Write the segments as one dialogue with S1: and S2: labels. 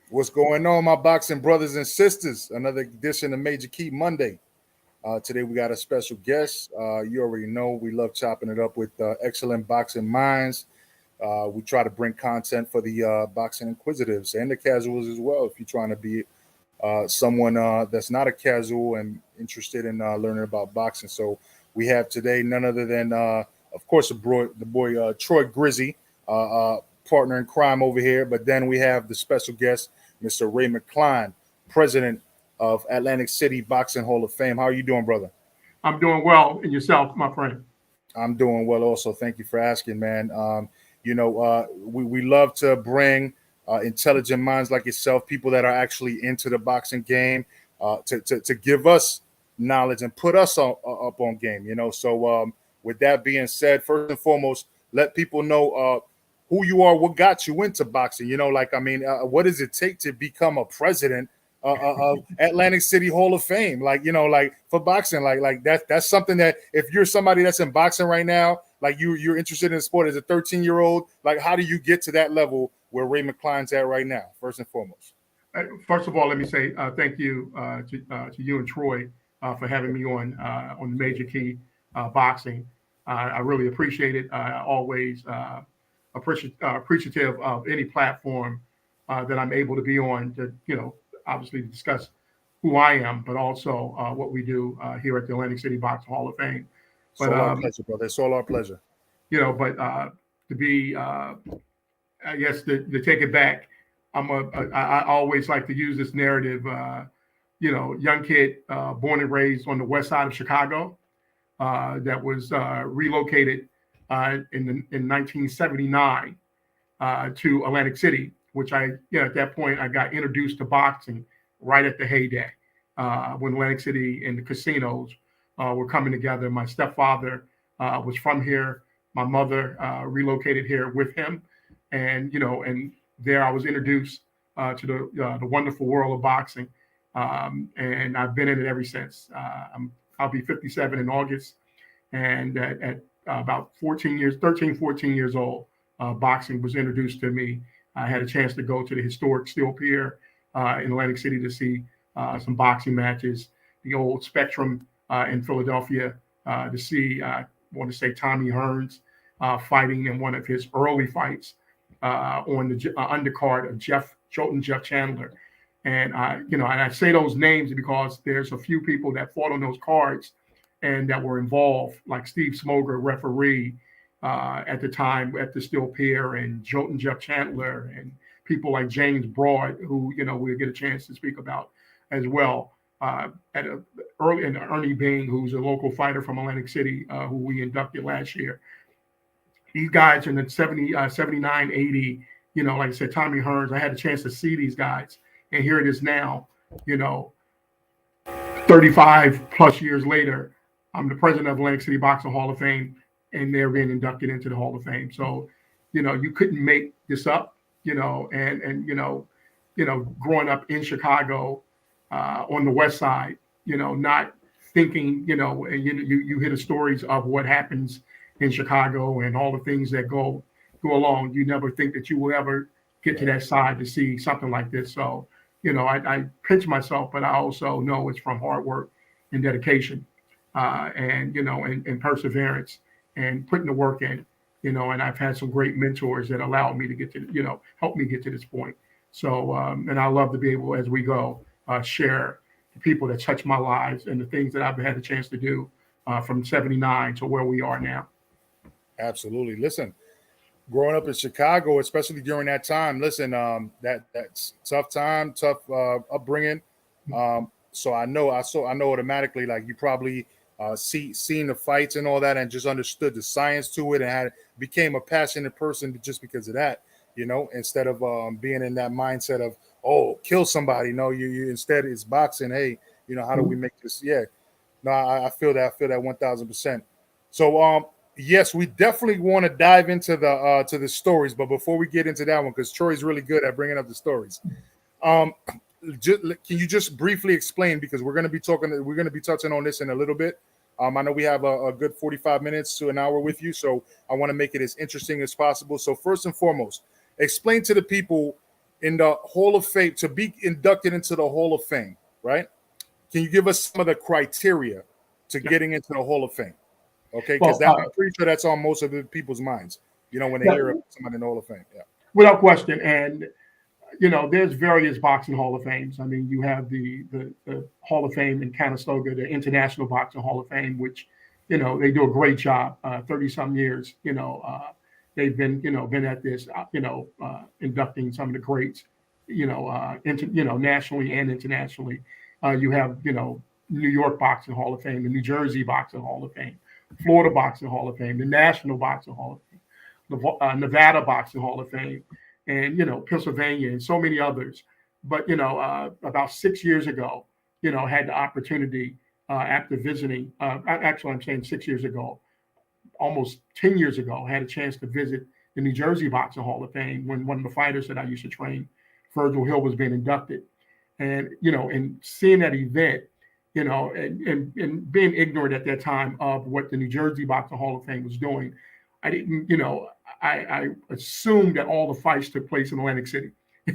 S1: What's going on, my boxing brothers and sisters? Another edition of Major Key Monday. Today we got a special guest. You already know we love chopping it up with excellent boxing minds. We try to bring content for the boxing inquisitives and the casuals as well. If you're trying to be someone that's not a casual and interested in learning about boxing, so we have today none other than, of course, the boy Troy Grizzy, partner in crime over here. But then we have the special guest, Mr. Ray McCline, president of Atlantic City Boxing Hall of Fame. How are you doing, brother?
S2: I'm doing well. And yourself, my friend?
S1: I'm doing well also. Thank you for asking, man. We love to bring intelligent minds like yourself, people that are actually into the boxing game, to give us knowledge and put us up on game, So with that being said, first and foremost, let people know who you are, what got you into boxing. What does it take to become a president of Atlantic City Hall of Fame? Like for boxing, like that's something that if you're somebody that's in boxing right now, like you're interested in the sport as a 13-year-old, like how do you get to that level where Ray McCline's at right now? First and foremost.
S2: First of all, let me say thank you to you and Troy for having me on the Major Key Boxing. I really appreciate it. Always appreciative of any platform that I'm able to be on to, obviously discuss who I am, but also what we do here at the Atlantic City Boxing Hall of Fame.
S1: It's all our pleasure, brother. It's all our pleasure.
S2: To be, I guess, to take it back, I always like to use this narrative. Young kid born and raised on the west side of Chicago that was relocated in 1979 to Atlantic City, which at that point I got introduced to boxing right at the heyday when Atlantic City and the casinos were coming together. My stepfather was from here. My mother relocated here with him, and there I was introduced to the wonderful world of boxing, and I've been in it ever since. I'll be 57 in August, and at about 14 years old, boxing was introduced to me. I had a chance to go to the historic Steel Pier in Atlantic City to see some boxing matches, the old Spectrum in Philadelphia to see, I want to say, Tommy Hearns fighting in one of his early fights on the undercard of Jeff Chandler. And I say those names because there's a few people that fought on those cards and that were involved, like Steve Smoger, referee at the time at the Steel Pier, and Jolton Jeff Chandler, and people like James Broad, who we'll get a chance to speak about as well. And Ernie Bing, who's a local fighter from Atlantic City, who we inducted last year. These guys in the 79, 80, like I said, Tommy Hearns, I had a chance to see these guys. And here it is now, 35 plus years later, I'm the president of Atlantic City Boxing Hall of Fame, and they're being inducted into the Hall of Fame. So, you couldn't make this up, and growing up in Chicago on the West Side, not thinking, and you hear the stories of what happens in Chicago and all the things that go along. You never think that you will ever get to that side to see something like this. So, I pinch myself, but I also know it's from hard work and dedication, and perseverance and putting the work in, and I've had some great mentors that allowed me to get to, help me get to this point. So, and I love to be able, as we go, share the people that touch my lives and the things that I've had a chance to do from 79 to where we are now.
S1: Absolutely. Listen, growing up in Chicago, especially during that time, that's tough time, tough upbringing. So I know automatically, like you probably seen the fights and all that, and just understood the science to it, and became a passionate person just because of that. Instead of being in that mindset of, oh, kill somebody. No, you instead it's boxing. Hey, how do we make this? Yeah, no, I feel that. I feel that 1,000%. So yes, we definitely want to dive into the stories, but before we get into that one, because Troy's really good at bringing up the stories, can you just briefly explain, because we're going to be touching on this in a little bit. I know we have a good 45 minutes to an hour with you, so I want to make it as interesting as possible. So first and foremost, explain to the people in the Hall of Fame, to be inducted into the Hall of Fame, right? Can you give us some of the criteria to getting into the Hall of Fame? Okay, because I'm pretty sure that's on most of the people's minds, when they hear somebody in the Hall of Fame. Yeah.
S2: Without question. And, there's various boxing Hall of Fames. I mean, you have the Hall of Fame in Conestoga, the International Boxing Hall of Fame, which, they do a great job, 30-some years, they've been at this, inducting some of the greats, nationally and internationally. You have, New York Boxing Hall of Fame, the New Jersey Boxing Hall of Fame, Florida Boxing Hall of Fame, the National Boxing Hall of Fame, the Nevada Boxing Hall of Fame, and, Pennsylvania and so many others. But, about 6 years ago, had the opportunity after visiting, actually, I'm saying 6 years ago, almost 10 years ago, had a chance to visit the New Jersey Boxing Hall of Fame when one of the fighters that I used to train, Virgil Hill, was being inducted. And, and seeing that event, and being ignorant at that time of what the New Jersey Boxing Hall of Fame was doing, I didn't, I assumed that all the fights took place in Atlantic City,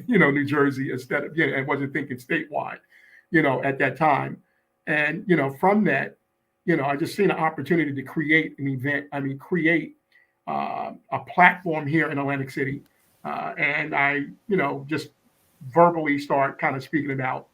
S2: New Jersey, instead of, I wasn't thinking statewide, at that time. And, from that, I just seen an opportunity to create an event. I mean, create a platform here in Atlantic City. And I, just verbally start kind of speaking it out.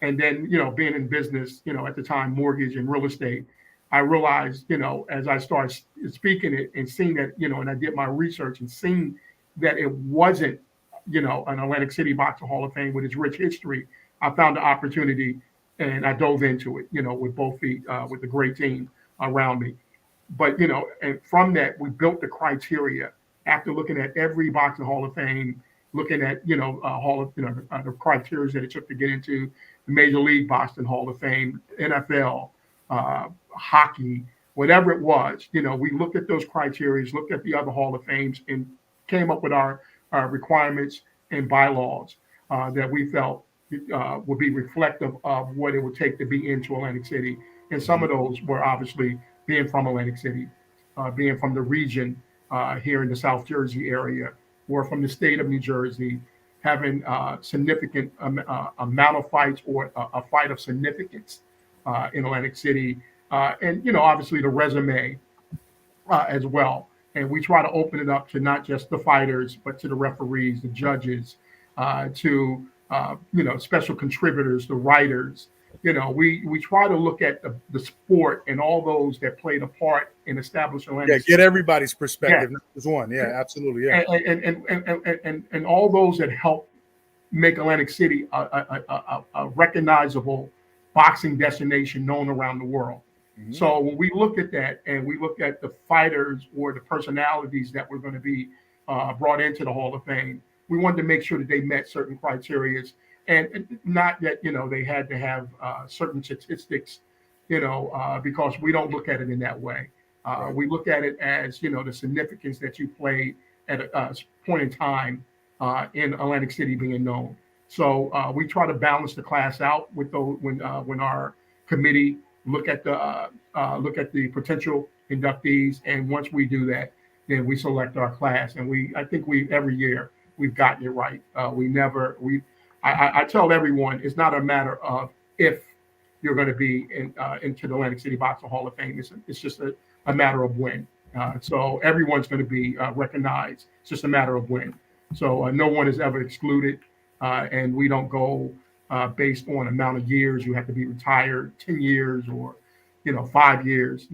S2: And then, being in business, at the time, mortgage and real estate, I realized, as I started speaking it and seeing that, and I did my research and seeing that it wasn't, an Atlantic City Boxing Hall of Fame with its rich history, I found the opportunity and I dove into it, with both feet, with a great team around me. But, and from that, we built the criteria after looking at every Boxing Hall of Fame, looking at, Hall of, the criteria that it took to get into the Major League Boxing Hall of Fame, NFL, hockey, whatever it was, we looked at those criteria, looked at the other Hall of Fames, and came up with our requirements and bylaws that we felt would be reflective of what it would take to be into Atlantic City. And some of those were obviously being from Atlantic City, being from the region here in the South Jersey area, or from the state of New Jersey, having significant amount of fights or a fight of significance in Atlantic City. And, obviously the resume as well. And we try to open it up to not just the fighters, but to the referees, the judges, to, special contributors, the writers. We try to look at the sport and all those that played a part in establishing Atlantic City.
S1: Get everybody's perspective, not just one. Yeah, absolutely. Yeah.
S2: And all those that help make Atlantic City a recognizable boxing destination known around the world. Mm-hmm. So when we looked at that and we looked at the fighters or the personalities that were going to be brought into the Hall of Fame, we wanted to make sure that they met certain criteria, and not that, they had to have certain statistics, because we don't look at it in that way. Right. We look at it as, the significance that you played at a point in time in Atlantic City being known. So we try to balance the class out with those when our committee look at the potential inductees, and once we do that, then we select our class. And I think every year we've gotten it right. I tell everyone, it's not a matter of if you're going to be into the Atlantic City Boxing Hall of Fame. It's just a matter of when. So everyone's going to be recognized. It's just a matter of when. So no one is ever excluded, and we don't go based on amount of years. You have to be retired 10 years or 5 years.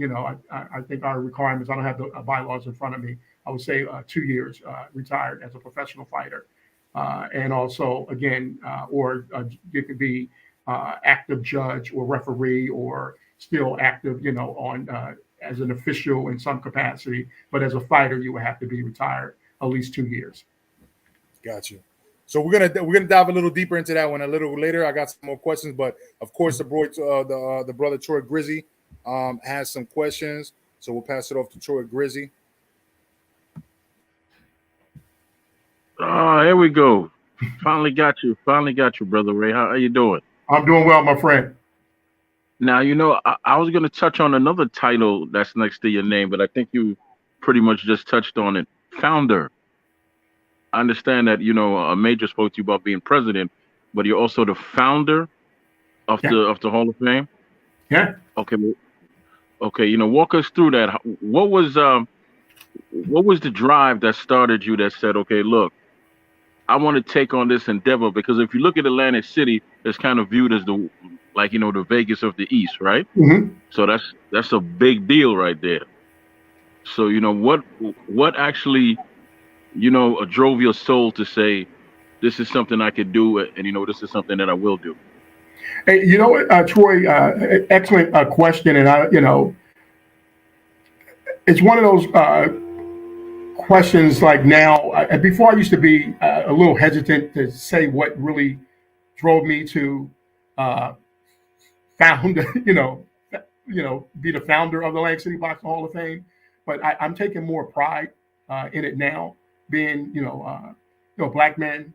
S2: I think our requirements, I don't have the bylaws in front of me. I would say 2 years retired as a professional fighter. And also, again, or you could be active judge or referee, or still active, on as an official in some capacity. But as a fighter, you would have to be retired at least 2 years.
S1: Got you. So we're gonna dive a little deeper into that one a little later. I got some more questions, but of course the brother Troy Grizzy has some questions, so we'll pass it off to Troy Grizzy.
S3: Here we go. Finally got you, Brother Ray. How are you doing?
S2: I'm doing well, my friend.
S3: Now, I was going to touch on another title that's next to your name, but I think you pretty much just touched on it. Founder. I understand that a Major spoke to you about being president, but you're also the founder of
S2: Yeah.
S3: the Hall of Fame.
S2: Yeah.
S3: Okay, okay. Walk us through that. What was the drive that started you that said, okay, look, I want to take on this endeavor? Because if you look at Atlantic City, it's kind of viewed as the Vegas of the East, right?
S2: Mm-hmm.
S3: So that's a big deal right there. So what actually drove your soul to say this is something I could do, and this is something that I will do.
S2: Hey, you know what, Troy? Excellent question, and it's one of those questions. Like now, before I used to be a little hesitant to say what really drove me to uh, found, be the founder of the Atlantic City Boxing Hall of Fame. But I'm taking more pride in it now, being a black man,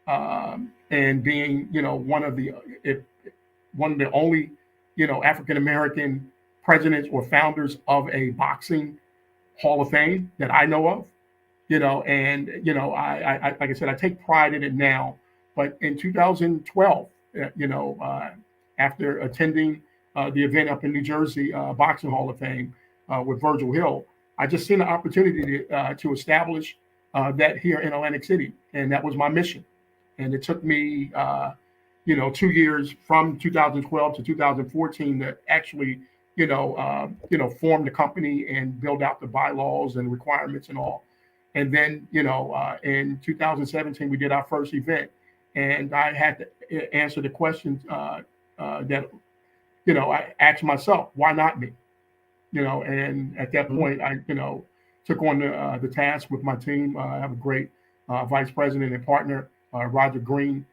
S2: and being one of the only African American presidents or founders of a boxing Hall of Fame that I know of. And I like I said, I take pride in it now. But in 2012, after attending the event up in New Jersey, Boxing Hall of Fame with Virgil Hill, I just seen an opportunity to establish that here in Atlantic City, and that was my mission. And it took me, 2 years from 2012 to 2014 to actually, form the company and build out the bylaws and requirements and all. And then, in 2017, we did our first event, and I had to answer the questions that, I asked myself, why not me? And at that point, I, took on the task with my team. I have a great vice president and partner, Roger Green,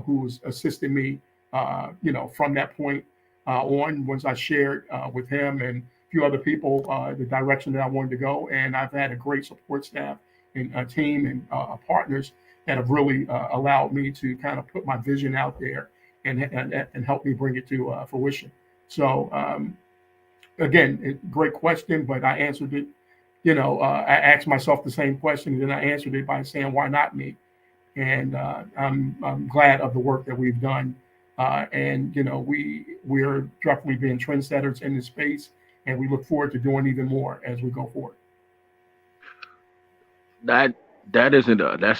S2: who's assisted me, from that point on, once I shared with him and a few other people the direction that I wanted to go. And I've had a great support staff and a team and partners that have really allowed me to kind of put my vision out there and help me bring it to fruition. So again, great question, but I answered it. I asked myself the same question, and then I answered it by saying, "Why not me?" And I'm glad of the work that we've done. And we're definitely being trendsetters in this space, and we look forward to doing even more as we go forward.
S3: That's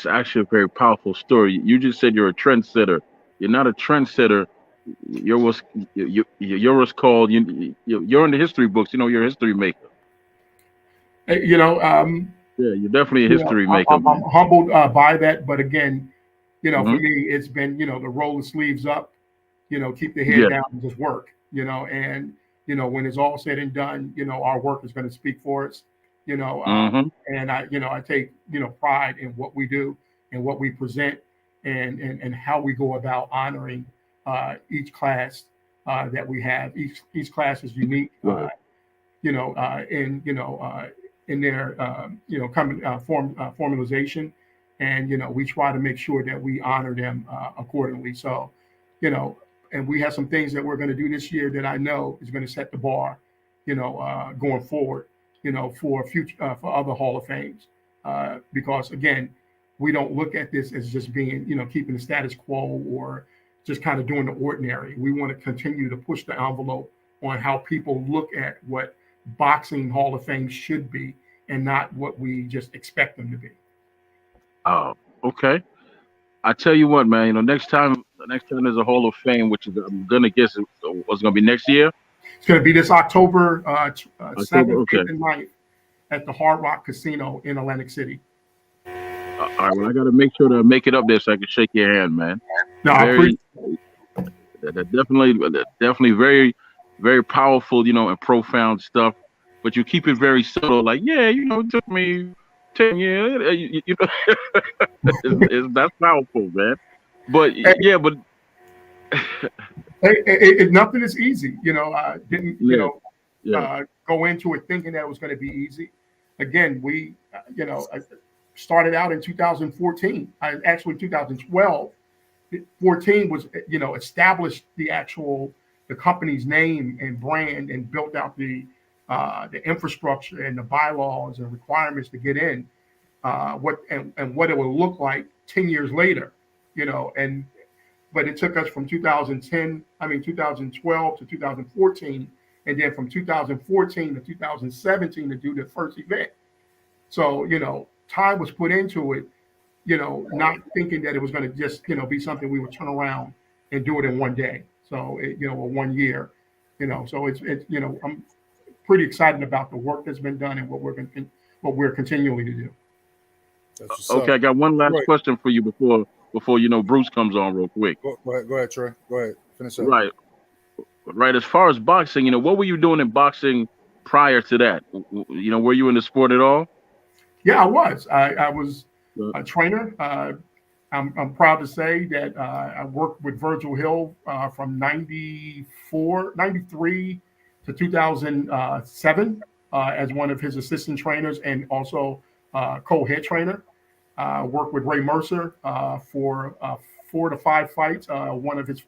S3: actually a very powerful story. You just said you're a trendsetter. You're not a trendsetter. You're what's called you're in the history books. You're a history maker. Yeah, you're definitely a history maker.
S2: I'm humbled by that, but again, for
S3: Mhm.
S2: me, it's been to roll the sleeves up, keep the head
S3: Yeah.
S2: down and just work, and when it's all said and done, our work is going to speak for us,
S3: Mhm.
S2: and I take pride in what we do and what we present, and how we go about honoring each class that we have. Each class is unique,
S3: Right.
S2: in their formalization, and we try to make sure that we honor them accordingly. So, and we have some things that we're going to do this year that I know is going to set the bar, going forward, for future for other Hall of Fames, because again, we don't look at this as just being keeping the status quo or just kind of doing the ordinary. We want to continue to push the envelope on how people look at what boxing Hall of Fame should be, and not what we just expect them to be.
S3: Oh, okay. I tell you what, man. The next time there's a Hall of Fame, which is I'm gonna guess what's gonna be next year.
S2: It's going to be this October
S3: October.
S2: 7th,
S3: Okay.
S2: 8th, and 9th at the Hard Rock Casino in Atlantic City.
S3: All right. Well, I gotta make sure to make it up there so I can shake your hand, man.
S2: Now, I
S3: Very, definitely very, very powerful, and profound stuff. But you keep it very subtle, like, yeah, it took me 10 years. That's powerful, man. But yeah, but
S2: nothing is easy. I didn't,
S3: yeah, yeah.
S2: go into it thinking that it was going to be easy. Again, we, I started out in 2014. Actually 2012. 14 was, established the company's name and brand, and built out the infrastructure and the bylaws and requirements to get in. what it will look like 10 years later, but it took us from 2012 to 2014, and then from 2014 to 2017 to do the first event. So, time was put into it, not thinking that it was going to just, be something we would turn around and do it in one day. So, or 1 year, so I'm pretty excited about the work that's been done and what we're continuing to do.
S3: Okay, I got one last question for you before Bruce comes on real quick.
S1: Go ahead, Trey. Go ahead. Finish up.
S3: Right. As far as boxing, what were you doing in boxing prior to that? Were you in the sport at all?
S2: Yeah, I was. I was a trainer. I'm proud to say that I worked with Virgil Hill from 93 to 2007 as one of his assistant trainers and also co-head trainer. Worked with Ray Mercer for 4 to 5 fights. One of his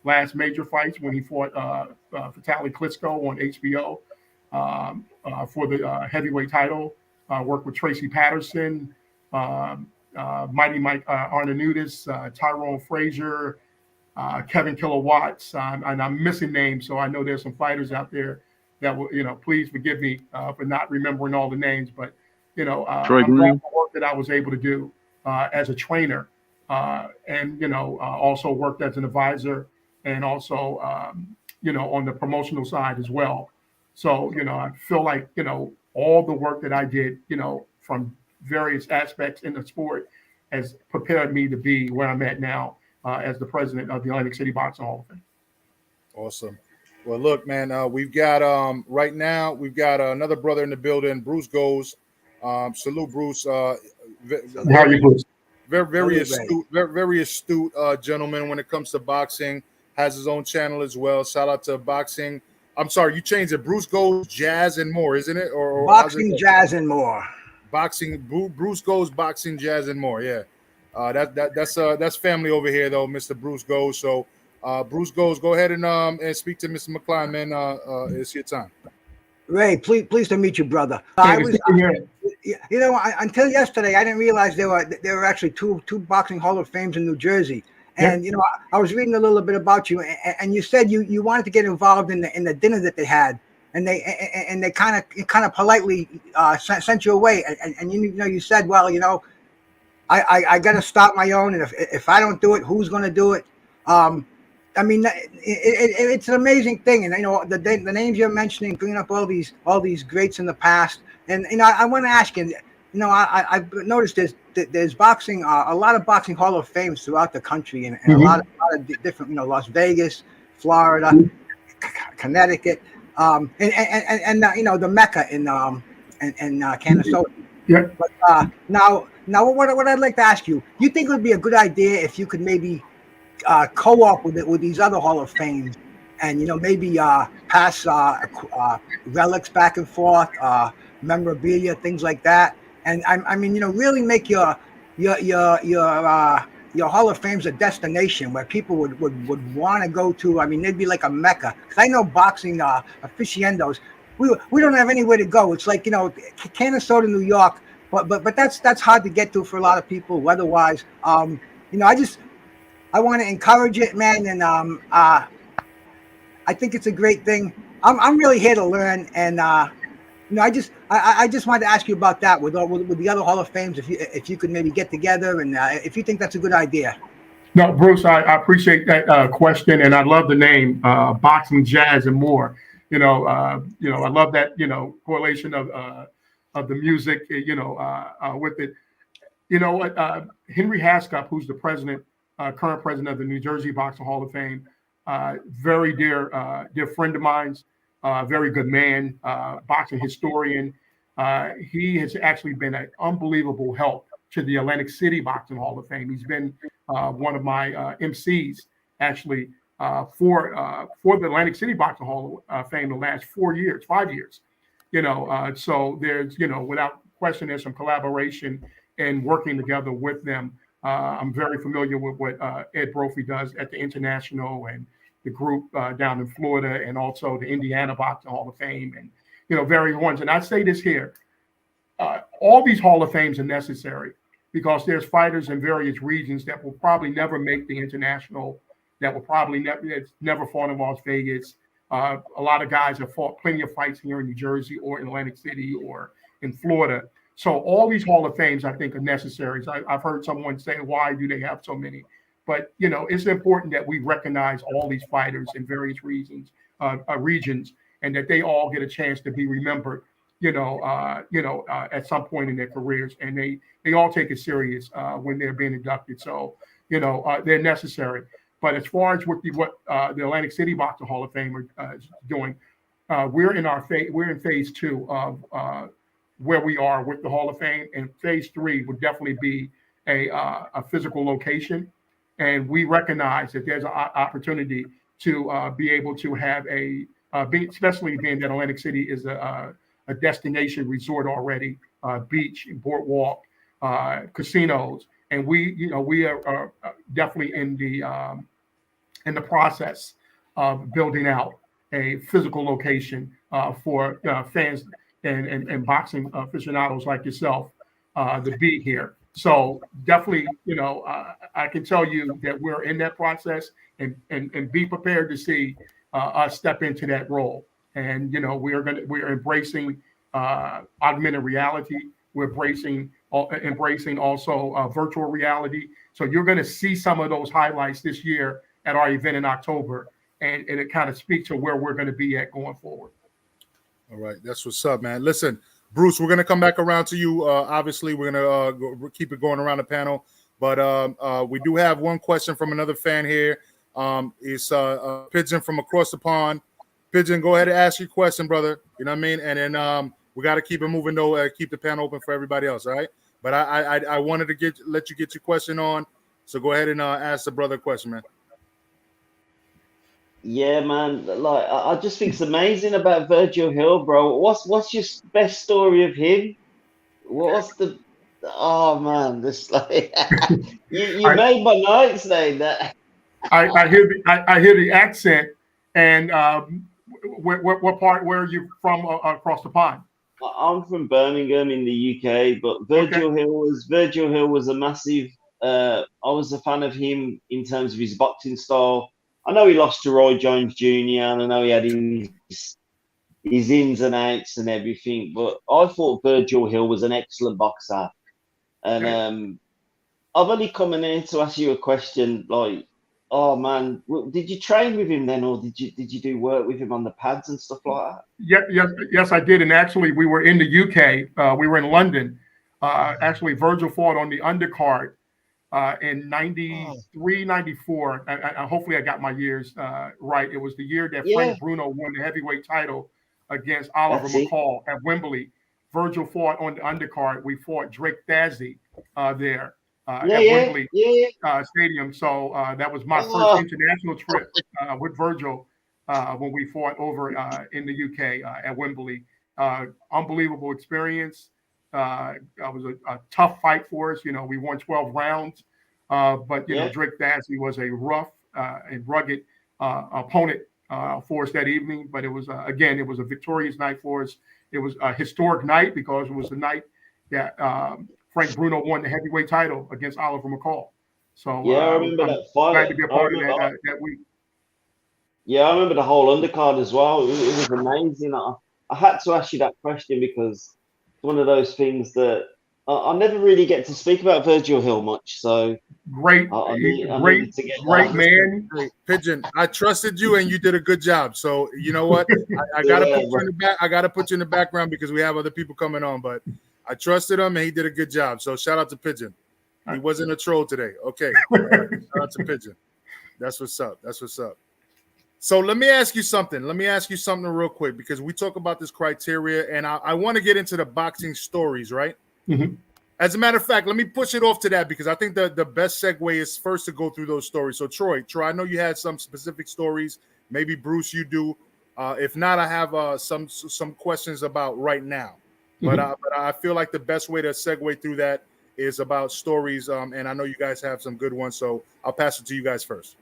S2: last major fights when he fought Vitaly Klitschko on HBO for the heavyweight title. Worked with Tracy Patterson, Mighty Mike Arnautis, Tyrone Frazier, Kevin Kilowatts, and I'm missing names, so I know there's some fighters out there that will, please forgive me for not remembering all the names, but I'm proud of the work that I was able to do as a trainer, and also worked as an advisor, and also on the promotional side as well. So I feel like all the work that I did, from various aspects in the sport, has prepared me to be where I'm at now as the president of the Atlantic City Boxing Hall of Fame.
S1: Awesome. Well, look, man, we've got right now we've got another brother in the building, Bruce Goes. Salute, Bruce.
S2: How are you, Bruce?
S1: Very astute gentleman when it comes to boxing. Has his own channel as well. Shout out to boxing. I'm sorry, you changed it. Bruce Goes Jazz and More, isn't it? Or
S4: Boxing, Jazz, and More.
S1: Boxing. Bruce Goes Boxing, Jazz, and More. Yeah, that's family over here though, Mr. Bruce Goes. So, Bruce Goes, go ahead and speak to Mr. McCline, man. It's your time.
S4: Ray, pleased to meet you, brother. Until yesterday, I didn't realize there were actually two boxing Hall of Fames in New Jersey. And I was reading a little bit about you, and you said you wanted to get involved in the dinner that they had, and they kind of politely sent you away, and you said, well, I got to start my own, and if I don't do it, who's going to do it? I mean, it's an amazing thing, and the names you're mentioning, bringing up all these greats in the past, and I want to ask you, I've noticed there's boxing, a lot of boxing Hall of Fames throughout the country, and a lot of different, Las Vegas, Florida, Connecticut, and the Mecca in Canastota.
S2: Yeah.
S4: But now what I'd like to ask you, you think it would be a good idea if you could maybe co-op with these other Hall of Fames, and maybe pass relics back and forth, memorabilia, things like that, and I mean really make your Hall of Fames a destination where people would want to go to. I mean, they'd be like a mecca. Because I know boxing aficionados, we don't have anywhere to go. It's like Canastota, New York, but that's hard to get to for a lot of people weather-wise. I want to encourage it, man, and I think it's a great thing. I'm really here to learn, and I just wanted to ask you about that with the other Hall of Fames, if you could maybe get together, and if you think that's a good idea.
S2: No, Bruce, I appreciate that question, and I love the name Boxing, Jazz, and More. I love that correlation of the music, with it. Henry Hascup, who's the current president of the New Jersey Boxing Hall of Fame, very dear friend of mine, very good man, boxing historian. He has actually been an unbelievable help to the Atlantic City Boxing Hall of Fame. He's been one of my MCs actually for the Atlantic City Boxing Hall of Fame the last 5 years. So there's without question there's some collaboration and working together with them. I'm very familiar with what Ed Brophy does at the International and the group down in Florida, and also the Indiana Boxing Hall of Fame, and various ones. And I say this here, all these Hall of Fames are necessary because there's fighters in various regions that will probably never make the international, that will probably never fought in Las Vegas. A lot of guys have fought plenty of fights here in New Jersey or in Atlantic City or in Florida. So all these Hall of Fames, I think, are necessary. So I've heard someone say, why do they have so many? But, you know, it's important that we recognize all these fighters in various regions, and that they all get a chance to be remembered, at some point in their careers. And they all take it serious when they're being inducted. So, they're necessary. But as far as what the Atlantic City Boxing Hall of Fame is doing, we're in phase 2 of where we are with the Hall of Fame, and phase 3 would definitely be a physical location. And we recognize that there's an opportunity to be able to have especially being that Atlantic City is a destination resort already, beach, boardwalk, casinos, and we are definitely in the process of building out a physical location for fans and boxing aficionados like yourself to be here. So definitely, I can tell you that we're in that process, and be prepared to see us step into that role. And we're embracing augmented reality. We're embracing also virtual reality. So you're going to see some of those highlights this year at our event in October, and it kind of speaks to where we're going to be at going forward.
S1: All right, that's what's up, man. Listen, Bruce, we're going to come back around to you. Obviously, we're going to keep it going around the panel, but we do have one question from another fan here. It's Pigeon from across the pond. Pigeon, go ahead and ask your question, brother. You know what I mean? And then we got to keep it moving, though. Keep the panel open for everybody else, all right? But I wanted to let you get your question on, so go ahead and ask the brother a question, man.
S5: Yeah, man. Like, I just think it's amazing about Virgil Hill, bro. What's your best story of him? Oh man, this like you made my night saying that.
S2: I hear the accent, and what part? Where are you from across the pond?
S5: I'm from Birmingham in the UK, but Virgil Hill was a massive. I was a fan of him in terms of his boxing style. I know he lost to Roy Jones Jr. and I know he had his ins and outs and everything, but I thought Virgil Hill was an excellent boxer. And I've only come in here to ask you a question. Like, oh man, did you train with him then, or did you do work with him on the pads and stuff like that?
S2: Yes, I did. And actually, we were in the UK. We were in London. Actually, Virgil fought on the undercard in 93, 94. Hopefully I got my years right. It was the year that Frank Bruno won the heavyweight title against Oliver McCall at Wembley. Virgil fought on the undercard. We fought Drake Thazzy there at Wembley Stadium. So that was my first international trip with Virgil when we fought over in the UK at Wembley. Unbelievable experience. It was a tough fight for us. We won 12 rounds. But Drake Thazzy was a rough and rugged opponent for us that evening. But it was it was a victorious night for us. It was a historic night because it was the night that Frank Bruno won the heavyweight title against Oliver McCall. So
S5: I remember that fight.
S2: Glad to be a part of that week.
S5: Yeah, I remember the whole undercard as well. It was amazing. I had to ask you that question because it's one of those things that I never really get to speak about Virgil Hill much. So
S2: great man.
S1: Pigeon, I trusted you and you did a good job. So you know what? I gotta put you in the back. I gotta put you in the background because we have other people coming on. But I trusted him and he did a good job. So shout out to Pigeon. He wasn't a troll today. Okay. Shout out to Pigeon. That's what's up. That's what's up. So let me ask you something. Real quick because we talk about this criteria and I want to get into the boxing stories, right?
S2: Mm-hmm.
S1: As a matter of fact, let me push it off to that because I think the best segue is first to go through those stories. So Troy, I know you had some specific stories. Maybe Bruce, you do. If not, I have some questions about right now.
S2: Mm-hmm.
S1: But I feel like the best way to segue through that is about stories. And I know you guys have some good ones. So I'll pass it to you guys first.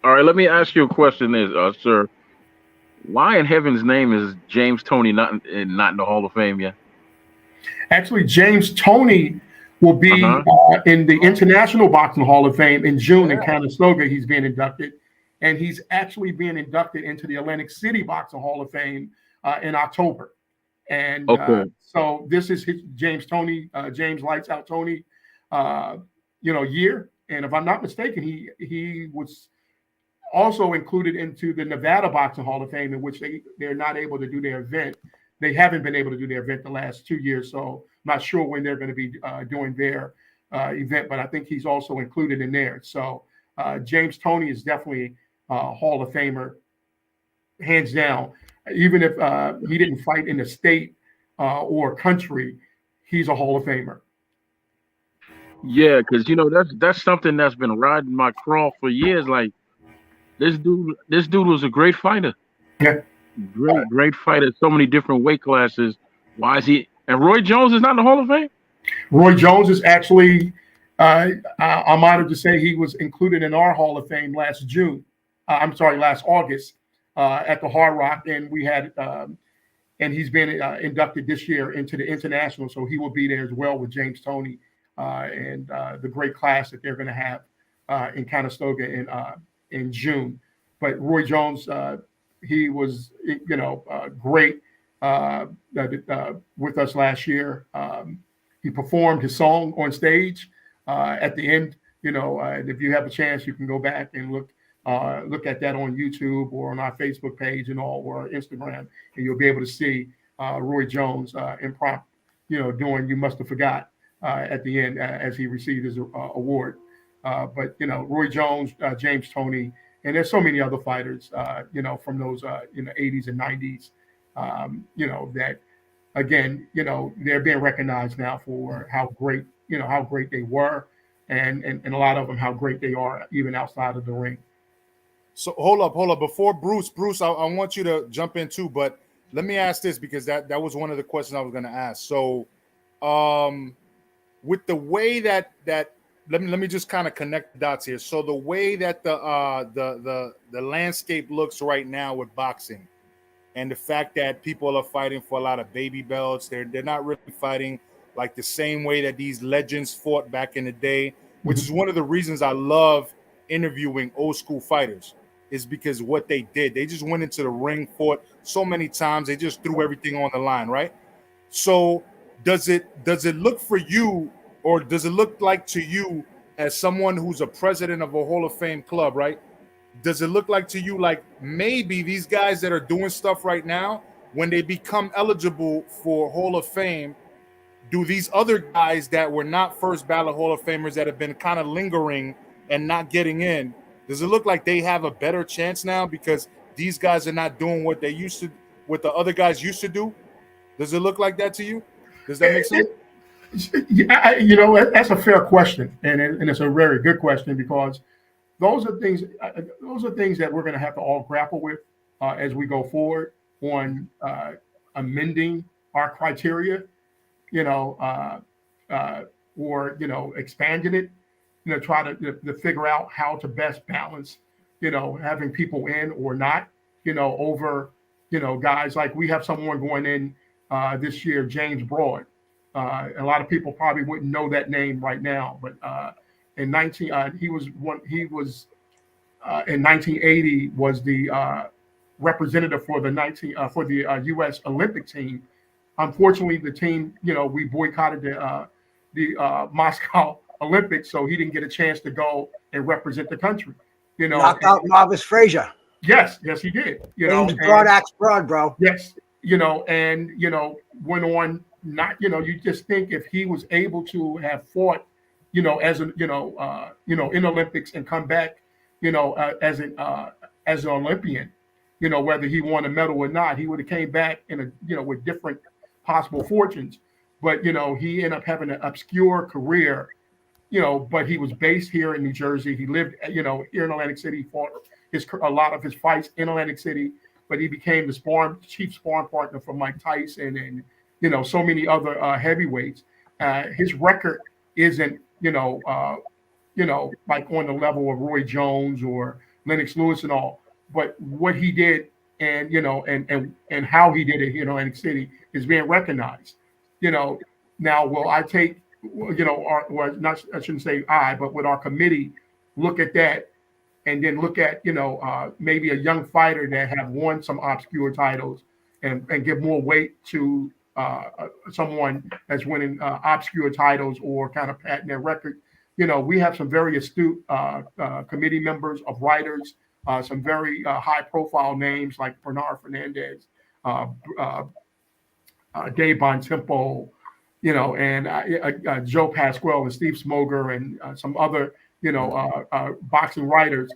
S3: All right, let me ask you a question, sir. Why in heaven's name is James Toney not in the Hall of Fame yet?
S2: Actually, James Toney will be in the International Boxing Hall of Fame in June in Conestoga. He's being inducted, and he's actually being inducted into the Atlantic City Boxing Hall of Fame in October. And so this is his James Lights Out Toney, year. And if I'm not mistaken, he was also included into the Nevada Boxing Hall of Fame, in which they're not able to do their event. They haven't been able to do their event the last 2 years, so I'm not sure when they're going to be doing their event, but I think he's also included in there. So James Toney is definitely a Hall of Famer, hands down. Even if he didn't fight in a state or country, he's a Hall of Famer.
S3: Yeah, because that's something that's been riding my craw for years. Like this dude was a great fighter.
S2: Yeah.
S3: Great fighter, so many different weight classes. Why is he? And Roy Jones is not in the Hall of Fame?
S2: Roy Jones is actually, I'm honored to say he was included in our Hall of Fame last August at the Hard Rock. And we had, and he's been inducted this year into the International. So he will be there as well with James Toney and the great class that they're going to have in Conestoga in June. But Roy Jones, he was, great with us last year. He performed his song on stage at the end. And if you have a chance, you can go back and look at that on YouTube or on our Facebook page or our Instagram, and you'll be able to see Roy Jones impromptu, doing "You Must Have Forgot" at the end as he received his award. But Roy Jones, James Toney. And there's so many other fighters, from those, 80s and 90s, that, again, they're being recognized now for how great they were, and a lot of them how great they are even outside of the ring.
S1: So hold up. Before Bruce, I want you to jump in too, but let me ask this, because that was one of the questions I was going to ask. So, with the way that let me just kind of connect the dots here. So the way that the landscape looks right now with boxing, and the fact that people are fighting for a lot of baby belts, they're not really fighting like the same way that these legends fought back in the day, which is one of the reasons I love interviewing old school fighters, is because what they did, they just went into the ring, fought so many times, they just threw everything on the line, right? So does it look for you, or does it look like to you, as someone who's a president of a Hall of Fame club, right? Does it look like to you like maybe these guys that are doing stuff right now, when they become eligible for Hall of Fame, do these other guys that were not first ballot Hall of Famers that have been kind of lingering and not getting in, does it look like they have a better chance now because these guys are not doing what the other guys used to do? Does it look like that to you? Does that make sense?
S2: Yeah, that's a fair question, and it's a very good question, because those are things that we're going to have to all grapple with as we go forward on amending our criteria, or expanding it, try to figure out how to best balance, having people in or not, over, guys like we have someone going in this year, James Broad. A lot of people probably wouldn't know that name right now, but in 1980 was the representative for the U.S. Olympic team. Unfortunately, the team, we boycotted the Moscow Olympics, so he didn't get a chance to go and represent the country.
S4: Knocked out Marvis Frazier.
S2: Yes, he did.
S4: James Broad acts broad, bro.
S2: Yes, and went on. Not, you just think if he was able to have fought, as an, in Olympics and come back, as an Olympian, whether he won a medal or not, he would have came back in with different possible fortunes. But, he ended up having an obscure career, but he was based here in New Jersey. He lived, here in Atlantic City. He fought a lot of his fights in Atlantic City, but he became the chief sparring partner for Mike Tyson and, so many other heavyweights. His record isn't, like on the level of Roy Jones or Lennox Lewis and all. But what he did and and how he did it here in Atlantic City is being recognized. Now will I take or not? I shouldn't say I, but would our committee look at that and then look at maybe a young fighter that have won some obscure titles and give more weight to someone that's winning obscure titles or kind of patting their record. We have some very astute committee members of writers, some very high-profile names like Bernard Fernandez, uh, uh, Dave Bontempo, and Joe Pasquale and Steve Smoger and some other, boxing writers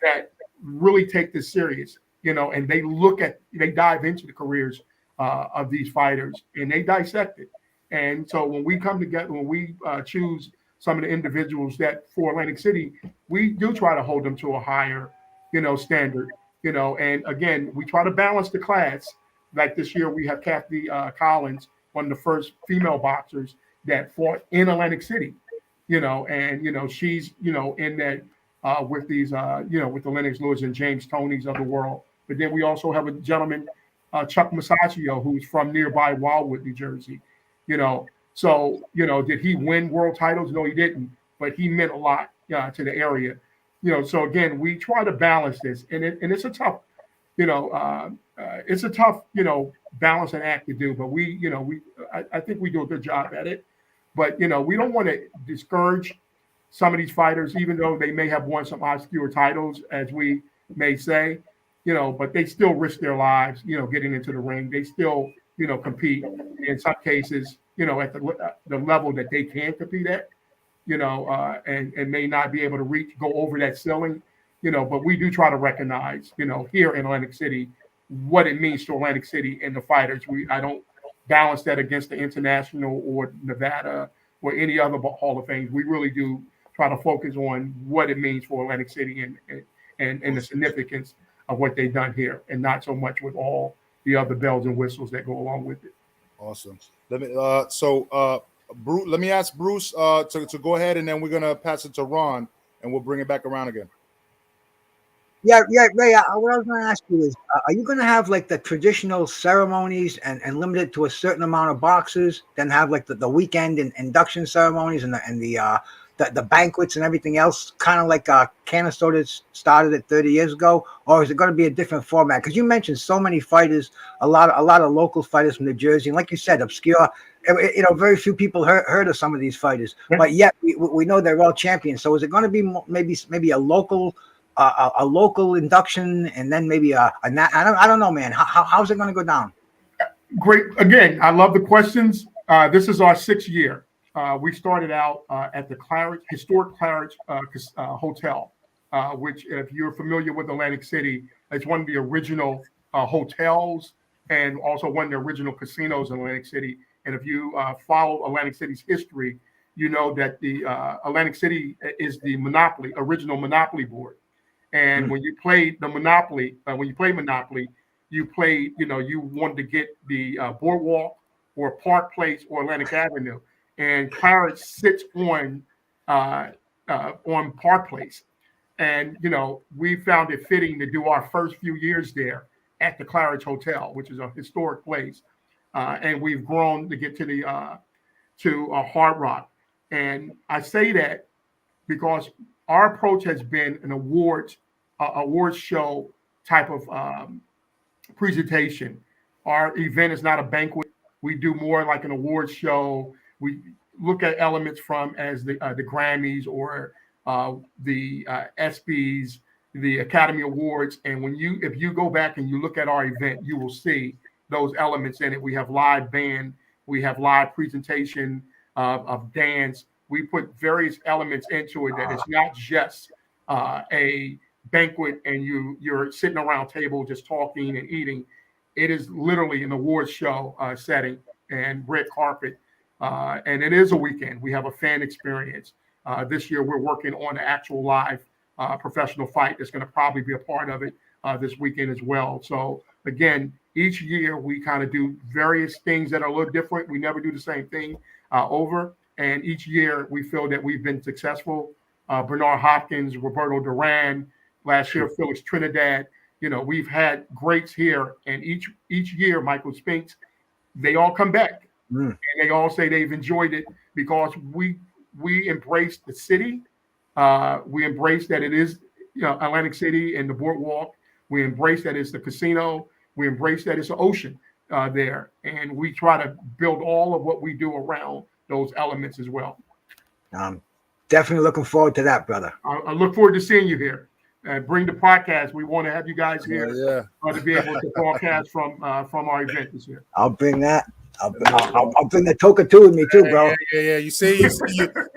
S2: that really take this serious, and they dive into the careers of these fighters and they dissect it. And so when we come together, when we choose some of the individuals that for Atlantic City, we do try to hold them to a higher, standard, and again, we try to balance the class. Like this year, we have Kathy Collins, one of the first female boxers that fought in Atlantic City, and she's in that with these with the Lennox Lewis and James Tonys of the world. But then we also have a gentleman, Chuck Masaccio, who's from nearby Wildwood, New Jersey. So did he win world titles? No, he didn't, but he meant a lot to the area. So again, we try to balance this, and it's a tough, it's a tough, balancing act to do. But I think we do a good job at it. But we don't want to discourage some of these fighters, even though they may have won some obscure titles, as we may say, but they still risk their lives, getting into the ring. They still, compete in some cases, at the level that they can compete at, and may not be able to go over that ceiling, but we do try to recognize, here in Atlantic City, what it means to Atlantic City and the fighters. I don't balance that against the international or Nevada or any other Hall of Fame. We really do try to focus on what it means for Atlantic City and the significance of what they've done here, and not so much with all the other bells and whistles that go along with it.
S1: Awesome. Bruce, let me ask Bruce to go ahead, and then we're gonna pass it to Ron, and we'll bring it back around again.
S4: Yeah, Ray. What I was going to ask you is, are you going to have like the traditional ceremonies and limit it to a certain amount of boxers, then have like the weekend and induction ceremonies and the banquets and everything else, kind of like Canastota started it 30 years ago, or is it going to be a different format? Because you mentioned so many fighters, a lot of local fighters from New Jersey, and like you said, obscure. Very few people heard of some of these fighters, but yet we know they're all champions. So is it going to be maybe a local induction, and then maybe I don't know, man. How's it going to go down?
S2: Great. Again, I love the questions. This is our 6th year. We started out at the historic Claridge Hotel, which, if you're familiar with Atlantic City, it's one of the original hotels and also one of the original casinos in Atlantic City. And if you follow Atlantic City's history, you know that the Atlantic City is the original Monopoly board. And when you played Monopoly, you played, you wanted to get the Boardwalk or Park Place or Atlantic Avenue. And Claridge sits on Park Place. And, we found it fitting to do our first few years there at the Claridge Hotel, which is a historic place. And we've grown to get to the Hard Rock. And I say that because our approach has been an awards show type of presentation. Our event is not a banquet. We do more like an awards show. We look at elements as the Grammys or the ESPYs, the Academy Awards. And if you go back and you look at our event, you will see those elements in it. We have live band, we have live presentation of dance. We put various elements into it that it's not just a banquet and you're sitting around a table just talking and eating. It is literally an awards show setting and red carpet. And it is a weekend. We have a fan experience. This year, we're working on an actual live professional fight that's going to probably be a part of it this weekend as well. So again, each year we kind of do various things that are a little different. We never do the same thing over. And each year we feel that we've been successful. Bernard Hopkins, Roberto Duran, last year Felix Trinidad. we've had greats here, and each year, Michael Spinks, they all come back, and they all say they've enjoyed it because we embrace the city. We embrace that it is, Atlantic City and the boardwalk. We embrace that it's the casino. We embrace that it's the ocean there, and we try to build all of what we do around those elements as well.
S4: Definitely looking forward to that, brother.
S2: I look forward to seeing you here. Bring the podcast. We want to have you guys here to be able to broadcast from our event this year.
S4: I'll bring that. I'll bring the Toka too with me too, bro.
S1: Yeah. You see,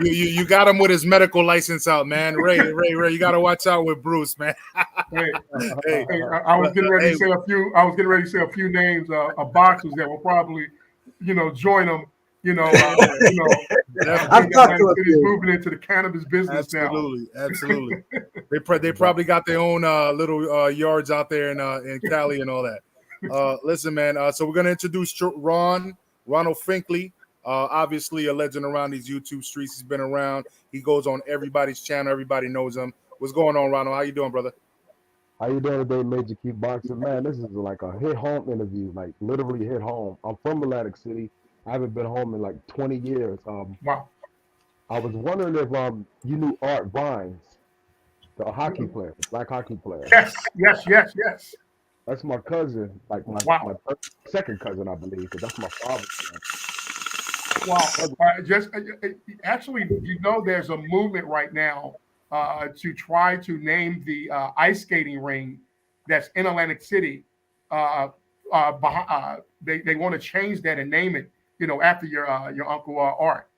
S1: you got him with his medical license out, man. Ray, you got to watch out with Bruce, man.
S2: Hey, I was getting ready to say a few. I was getting ready to say a few names of boxers that will probably, join them.
S4: I've talked to a few.
S2: Moving into the cannabis business
S1: Absolutely. They probably got their own little yards out there in Cali and all that. Listen, man. So we're gonna introduce Ronald Finkley. Obviously a legend around these YouTube streets. He's been around. He goes on everybody's channel. Everybody knows him. What's going on, Ronald? How you doing, brother?
S6: How you doing today, Major Key Boxing? Man, this is like a hit home interview, like literally hit home. I'm from Atlantic City. I haven't been home in like 20 years.
S2: Wow.
S6: I was wondering if you knew Art Vines, the hockey player, black hockey player.
S2: Yes.
S6: That's my cousin, like my second cousin, I believe, because that's my father's son.
S2: Wow. Actually, there's a movement right now to try to name the ice skating ring that's in Atlantic City. They want to change that and name it, after your uncle Art.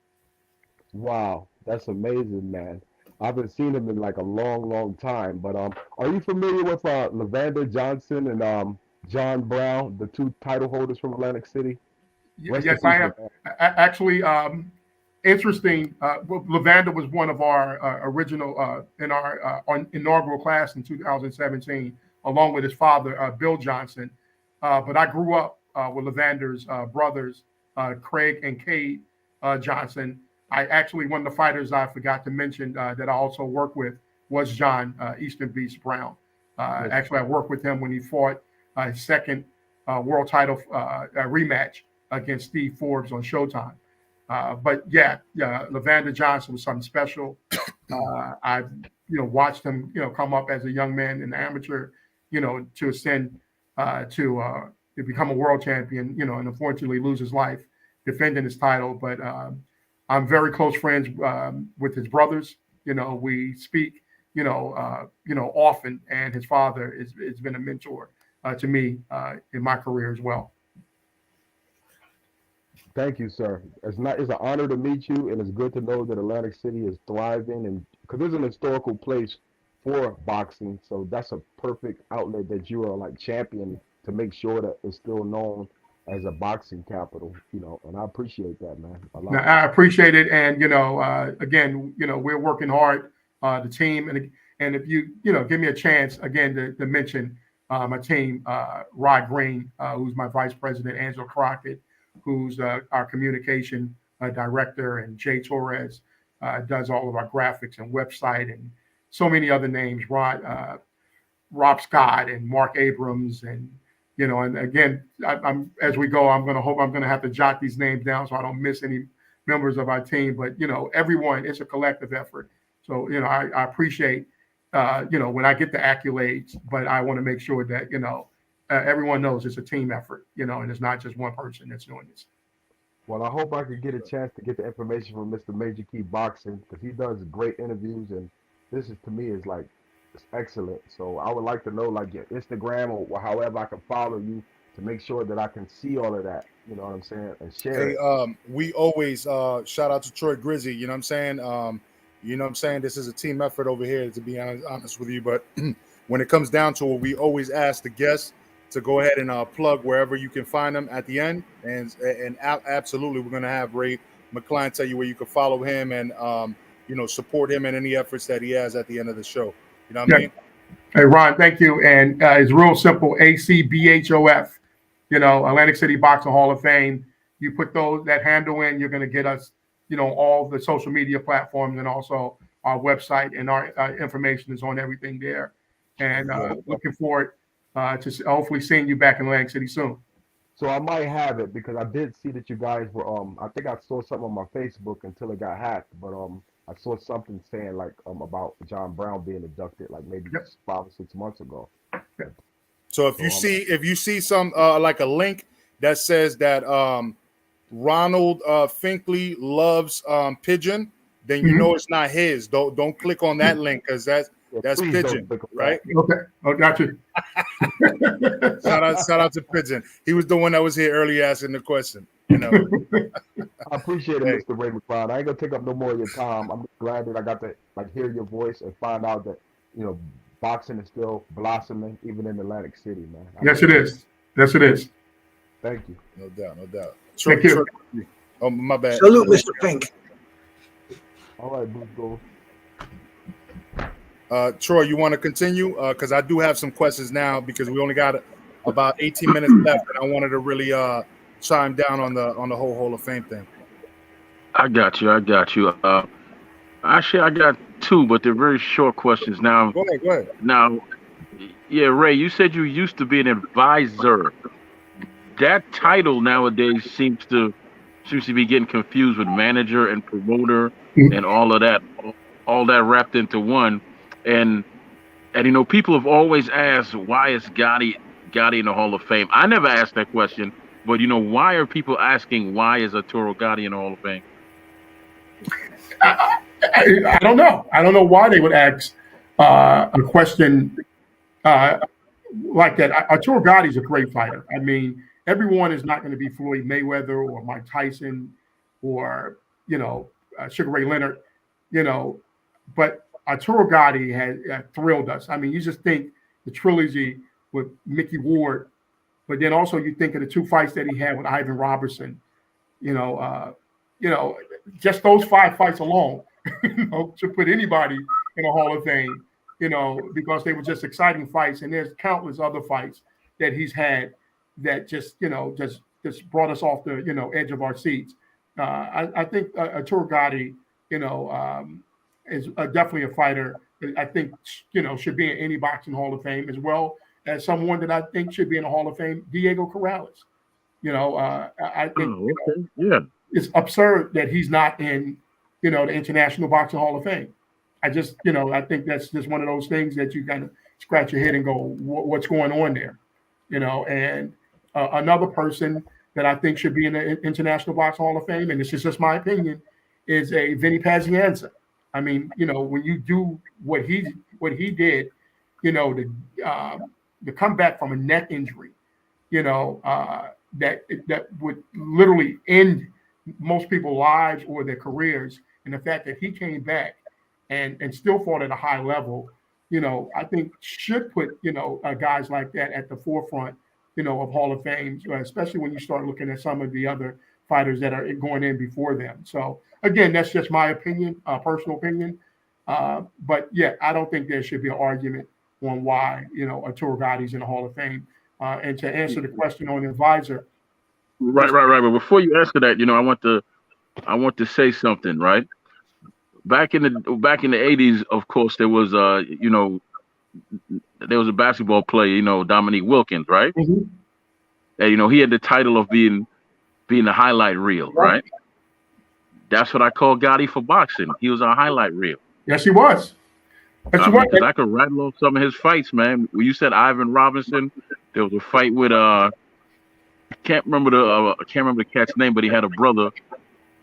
S6: Wow, that's amazing, man. I haven't seen him in like a long time. But are you familiar with Lavender Johnson and John Brown, the two title holders from Atlantic City?
S2: Yes, I am. Actually, interesting. Lavender was one of our original in our inaugural class in 2017, along with his father, Bill Johnson. But I grew up with Lavender's brothers, Craig and Cade Johnson. One of the fighters I forgot to mention that I also worked with was John Eastern Beast Brown. Actually, I worked with him when he fought his second world title rematch against Steve Forbes on Showtime. But Lavender Johnson was something special. I've watched him come up as a young man in the amateur, to ascend to become a world champion, and unfortunately lose his life defending his title. But I'm very close friends with his brothers. We speak, often, and his father has been a mentor to me in my career as well.
S6: Thank you, sir. It's an honor to meet you, and it's good to know that Atlantic City is thriving, and because it's an historical place for boxing, so that's a perfect outlet that you are like champion to make sure that it's still known as a boxing capital, and I appreciate that, man.
S2: I appreciate it, and again, we're working hard, the team, and if you give me a chance again to mention my team, Rod Green, who's my vice president, Angela Crockett, who's our communication director, and Jay Torres does all of our graphics and website, and so many other names, Rob Scott and Mark Abrams, and and again, as we go, I'm going to have to jot these names down so I don't miss any members of our team. But everyone, it's a collective effort. So I appreciate when I get the accolades, but I want to make sure that everyone knows it's a team effort. And it's not just one person that's doing this.
S6: Well, I hope I could get a chance to get the information from Mr. Major Key Boxing, because he does great interviews, and this is, to me, is like, it's excellent. So I would like to know like your Instagram or however I can follow you to make sure that I can see all of that. You know what I'm saying? And share it.
S1: We always shout out to Troy Grizzy. You know what I'm saying? This is a team effort over here, to be honest with you. But when it comes down to it, we always ask the guests to go ahead and plug wherever you can find them at the end. And absolutely, we're going to have Ray McCline tell you where you can follow him and support him in any efforts that he has at the end of the show. You know what I mean?
S2: Hey, Ron, thank you. And it's real simple, ACBHOF, Atlantic City Boxing Hall of Fame. You put that handle in, you're going to get us, all the social media platforms, and also our website, and our information is on everything there. And looking forward to hopefully seeing you back in Atlantic City soon.
S6: So I might have it because I did see that you guys were I think I saw something on my Facebook until it got hacked, but I saw something saying like about John Brown being abducted like maybe 5 or 6 months ago.
S2: Yep.
S1: So if you see some like a link that says that Ronald Finkley loves pigeon, then you know it's not his. Don't click on that link because that's pigeon, right?
S2: Okay. Oh, got you.
S1: Shout out to Pigeon. He was the one that was here earlier asking the question. You know.
S6: I appreciate it, Mr. Ray McCline. I ain't gonna take up no more of your time. I'm glad that I got to like hear your voice and find out that boxing is still blossoming even in Atlantic City, man.
S2: Yes, it is. Yes, it is.
S6: Thank you.
S1: No doubt.
S2: Thank you.
S1: Oh, my bad.
S4: Salute, Mr. Fink.
S6: All right, Bruce, go.
S1: Troy, you want to continue? Because I do have some questions now because we only got about 18 minutes left, and I wanted to really chime down on the whole Hall of Fame thing.
S3: I got you. Actually, I got two, but they're very short questions. Now,
S1: go ahead.
S3: Now, yeah, Ray, you said you used to be an advisor. That title nowadays seems to be getting confused with manager and promoter and all of that wrapped into one. And people have always asked, why is Gotti in the Hall of Fame? I never asked that question, but why are people asking, why is Arturo Gotti in the Hall of Fame?
S2: I don't know. I don't know why they would ask a question like that. Arturo Gotti's a great fighter. I mean, everyone is not going to be Floyd Mayweather or Mike Tyson or Sugar Ray Leonard, but Arturo Gotti has thrilled us. I mean, you just think the trilogy with Mickey Ward, but then also you think of the 2 fights that he had with Ivan Robertson. Just those 5 fights alone, to put anybody in the Hall of Fame, because they were just exciting fights. And there's countless other fights that he's had that just brought us off the edge of our seats. I think Arturo Gotti, is definitely a fighter that I think should be in any boxing Hall of Fame, as well as someone that I think should be in the Hall of Fame, Diego Corrales. I think it's absurd that he's not in the International Boxing Hall of Fame. I think that's just one of those things that you kind of scratch your head and go, what's going on there? And another person that I think should be in the International Boxing Hall of Fame, and this is just my opinion, is a Vinnie Pasianza. I mean, when you do what he did, to come back from a neck injury, that would literally end most people's lives or their careers, and the fact that he came back and still fought at a high level, I think should put guys like that at the forefront, of Hall of Fame, especially when you start looking at some of the other fighters that are going in before them. So again, that's just my opinion, personal opinion. But yeah, I don't think there should be an argument on why, Arturo Gotti's in the Hall of Fame. And to answer the question on the advisor.
S3: Right. But before you answer that, I want to say something, right? Back in the 80s, of course, there was a basketball player, Dominique Wilkins, right?
S2: Mm-hmm.
S3: And he had the title of being the highlight reel, right? That's what I call Gotti for boxing. He was a highlight reel.
S2: Yes, he was.
S3: I could rattle off some of his fights, man. When you said Ivan Robinson, there was a fight with I can't remember the cat's name, but he had a brother,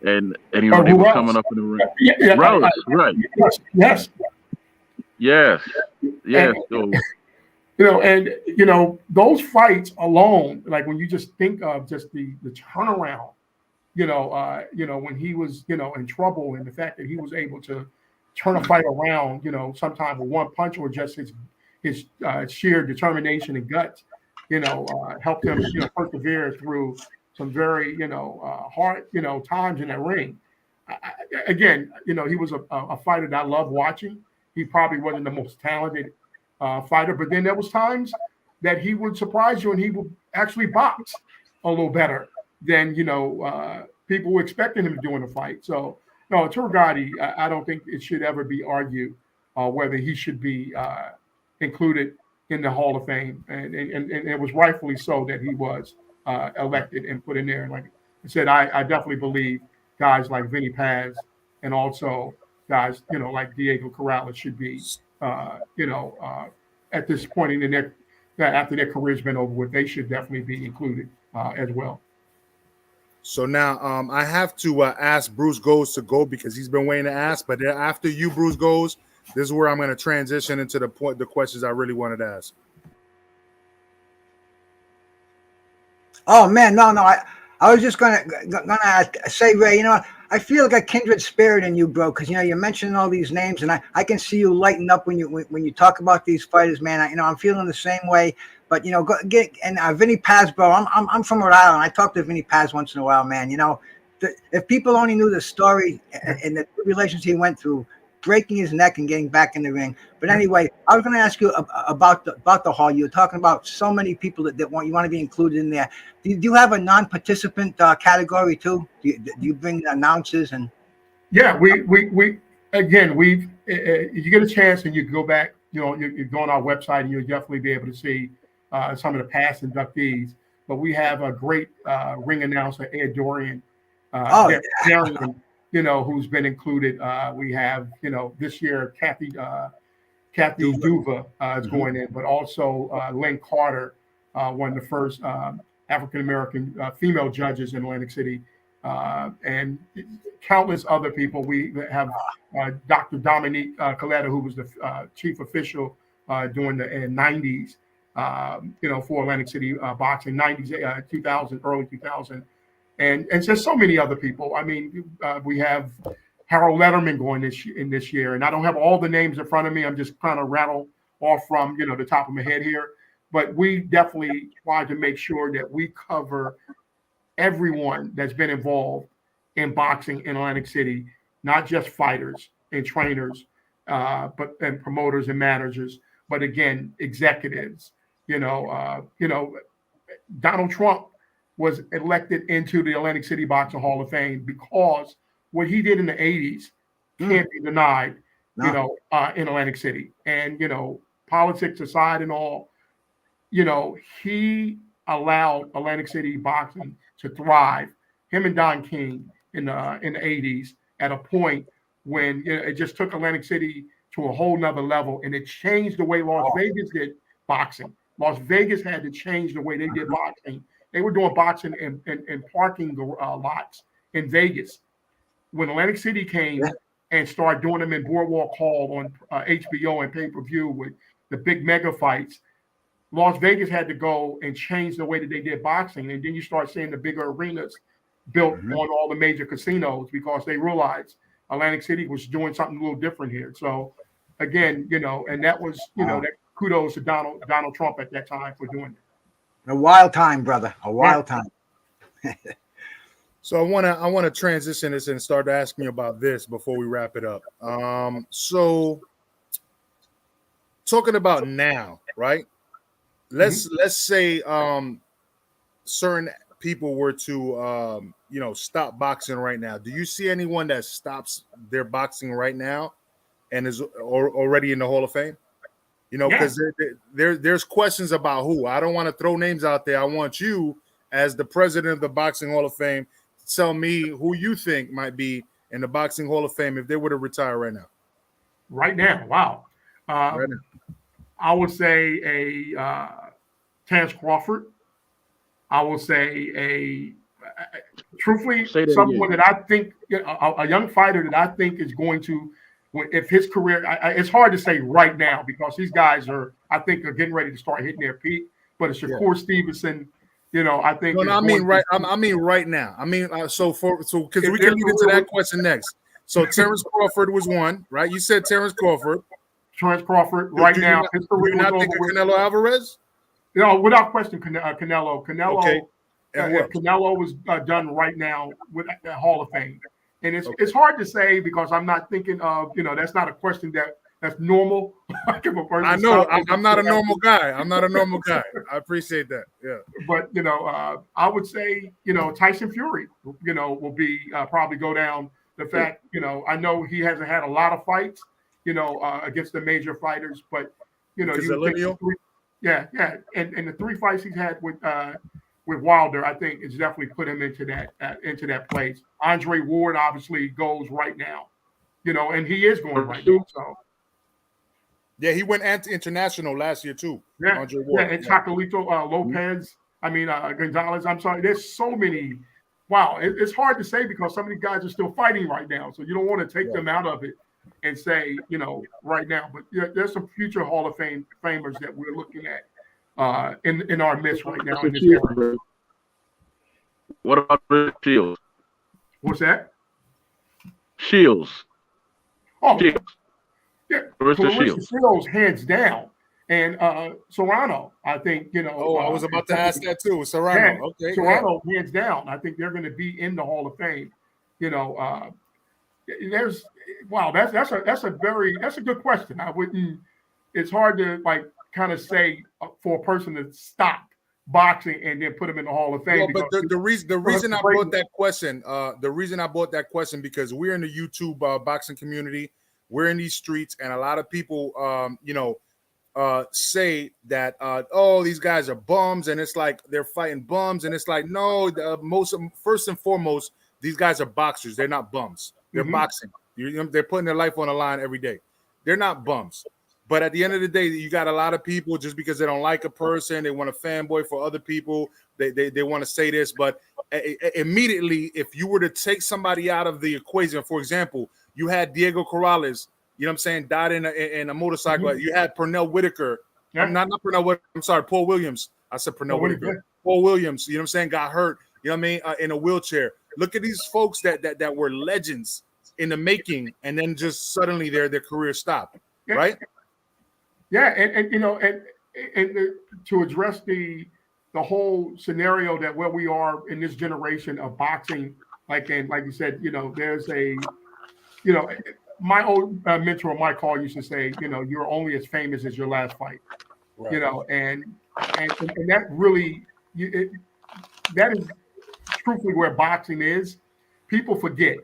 S3: and they were coming up in the ring.
S2: Yeah,
S3: Rose, right? Yes.
S2: And those fights alone, like when you just think of just the turnaround, when he was in trouble, and the fact that he was able to turn a fight around, sometimes with one punch or just his sheer determination and guts, helped him persevere through some very hard times in that ring. Again, he was a fighter that I love watching. He probably wasn't the most talented fighter, but then there was times that he would surprise you and he would actually box a little better than people were expecting him to do in a fight. So no, Arturo Gotti, I don't think it should ever be argued whether he should be included in the Hall of Fame, and it was rightfully so that he was elected and put in there. And like I said, I definitely believe guys like Vinnie Paz and also guys, like Diego Corrales should be, at this point in their after their career's been over with, they should definitely be included as well.
S1: So now I have to ask Bruce Goes to go because he's been waiting to ask. But after you, Bruce Goes, this is where I'm going to transition into the questions I really wanted to ask.
S4: Oh man, no, I was just gonna say, Ray, I feel like a kindred spirit in you, bro, because you're mentioning all these names, and I can see you lighting up when you talk about these fighters, man. I'm feeling the same way. But Vinnie Paz, bro, I'm from Rhode Island. I talk to Vinnie Paz once in a while, man. If people only knew the story and the tribulations he went through, breaking his neck and getting back in the ring. But anyway, I was going to ask you about the hall. You were talking about so many people that you want to be included in there. Do you have a non-participant category too? Do you bring announcers and?
S2: Yeah, we if you get a chance and you go back, you go on our website and you'll definitely be able to see some of the past inductees. But we have a great ring announcer, Ed Dorian, who's been included. We have, this year, Kathy Duva is going in, but also Lynn Carter, one of the first African-American female judges in Atlantic City, and countless other people. We have Dr. Dominique Coletta, who was the chief official during the 90s, for Atlantic City boxing, 90s, 2000, early 2000. And just so many other people. I mean, we have Harold Letterman going this year, and I don't have all the names in front of me. I'm just trying to rattle off from the top of my head here. But we definitely try to make sure that we cover everyone that's been involved in boxing in Atlantic City, not just fighters and trainers, and promoters and managers, but again, executives. Donald Trump was elected into the Atlantic City Boxing Hall of Fame because what he did in the 80s can't be denied, in Atlantic City. And, politics aside and all, he allowed Atlantic City boxing to thrive, him and Don King in the 80s, at a point when it just took Atlantic City to a whole nother level, and it changed the way Las Vegas did boxing. Las Vegas had to change the way they did boxing. They were doing boxing in parking lots in Vegas. When Atlantic City came and started doing them in Boardwalk Hall on HBO and pay-per-view with the big mega fights, Las Vegas had to go and change the way that they did boxing. And then you start seeing the bigger arenas built on all the major casinos because they realized Atlantic City was doing something a little different here. So again, and that was, that kudos to Donald Trump at that time for doing it.
S4: A wild time, brother. A wild time.
S1: So I wanna transition this and start asking you about this before we wrap it up. So talking about now, right? Let's say certain people were to stop boxing right now. Do you see anyone that stops their boxing right now and is already in the Hall of Fame? Because there's questions about who. I don't want to throw names out there. I want you, as the president of the Boxing Hall of Fame, to tell me who you think might be in the Boxing Hall of Fame if they were to retire right now.
S2: Right now, wow.
S1: Right now.
S2: I would say a Terrence Crawford. I will say truthfully, someone that I think, a young fighter that I think is going to, if his career, it's hard to say right now because these guys are getting ready to start hitting their peak. But it's Shakur Stevenson, I think.
S1: No, I mean right. I mean right now. I mean because we can lead into that question next. So Terrence Crawford was one, right? You said Terrence Crawford.
S2: Terrence Crawford right now.
S1: Do you not think of Canelo Alvarez?
S2: No, without question, Canelo.
S1: Okay.
S2: Canelo was done right now with the Hall of Fame. And it's hard to say because I'm not thinking of, that's not a question that's normal.
S1: I know. I'm not a normal guy. I appreciate that. Yeah.
S2: But, I would say, Tyson Fury, will be probably go down. The fact, I know he hasn't had a lot of fights, against the major fighters, but, Yeah, yeah, and the 3 fights he's had with Wilder, I think it's definitely put him into that place. Andre Ward obviously goes right now, and he is going right now. So
S1: yeah, he went international last year too.
S2: yeah,
S1: Andre Ward.
S2: yeah, and Chocolito Lopez. I mean Gonzalez. I'm sorry. There's so many. Wow, it's hard to say because some of these guys are still fighting right now, so you don't want to take them out of it and say, right now. But there's some future Hall of Famers that we're looking at in our midst right now in this era.
S3: What about Richard Shields?
S2: What's that?
S3: Shields.
S2: Oh,
S3: Shields.
S2: yeah,
S3: Clarissa
S2: Shields, hands down, and Serrano. I think
S1: I was about to ask that too. Serrano.
S2: Yeah,
S1: Okay.
S2: Serrano, hands down. I think they're going to be in the Hall of Fame. That's a good question. I wouldn't. It's hard to kind of say for a person to stop boxing and then put them in the Hall of Fame.
S1: Well, but the reason I brought that question, because we're in the YouTube boxing community, we're in these streets, and a lot of people, say that these guys are bums, and it's like they're fighting bums, and it's like no, first and foremost, these guys are boxers. They're not bums. They're boxing. They're putting their life on the line every day. They're not bums. But at the end of the day, you got a lot of people just because they don't like a person, they want to fanboy for other people. They want to say this, but immediately, if you were to take somebody out of the equation, for example, you had Diego Corrales, died in a motorcycle. You had Pernell Whitaker.
S2: Yeah.
S1: Not Pernell Whitaker. I'm sorry, Paul Williams. I said Pernell Whitaker. Paul Williams, got hurt, in a wheelchair. Look at these folks that were legends in the making, and then just suddenly their career stopped, right?
S2: Yeah, and to address the whole scenario that where we are in this generation of boxing, like you said, there's my old mentor Mike Hall used to say, you're only as famous as your last fight,
S1: right.
S2: And that really that is truthfully where boxing is. People forget,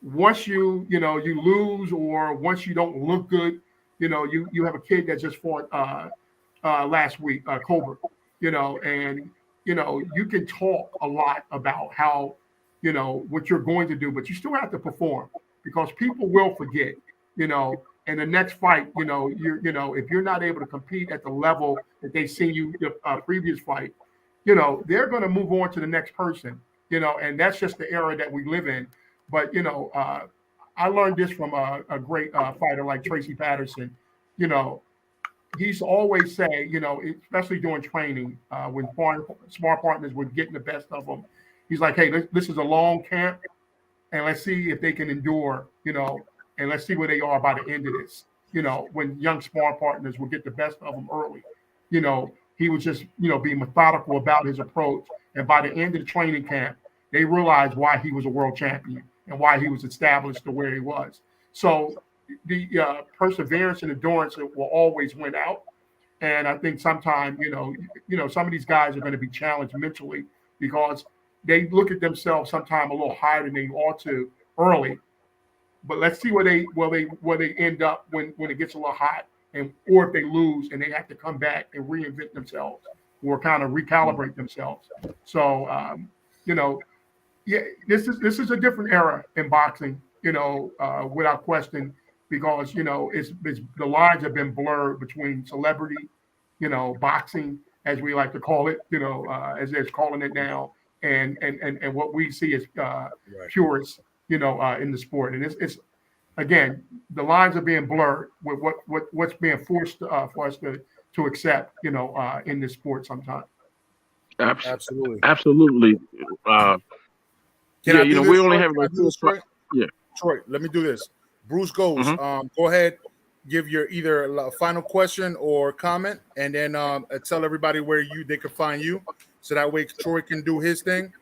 S2: once you lose or once you don't look good. You have a kid that just fought last week, Cobra, and you can talk a lot about how, what you're going to do, but you still have to perform because people will forget, and the next fight, if you're not able to compete at the level that they seen you the previous fight, they're going to move on to the next person, and that's just the era that we live in. But, I learned this from a great fighter like Tracy Patterson. He's always say, especially during training, when smart partners were getting the best of them, he's like, hey, this is a long camp, and let's see if they can endure, and let's see where they are by the end of this. When young smart partners would get the best of them early, he was just, be methodical about his approach. And by the end of the training camp, they realized why he was a world champion and why he was established to where he was. So the perseverance and endurance will always win out. And I think sometimes, some of these guys are going to be challenged mentally because they look at themselves sometimes a little higher than they ought to early. But let's see where they end up when it gets a little hot, or if they lose and they have to come back and reinvent themselves or kind of recalibrate themselves. So this is a different era in boxing, without question, because it's the lines have been blurred between celebrity, boxing, as we like to call it, as they're calling it now, and what we see as purists, in the sport. And it's again, the lines are being blurred with what's being forced for us to accept, in this sport sometimes.
S1: Absolutely.
S3: We only have like
S1: Troy, let me do this. Bruce goes. Go ahead, give your either a final question or comment, and then tell everybody where they can find you, so that way Troy can do his thing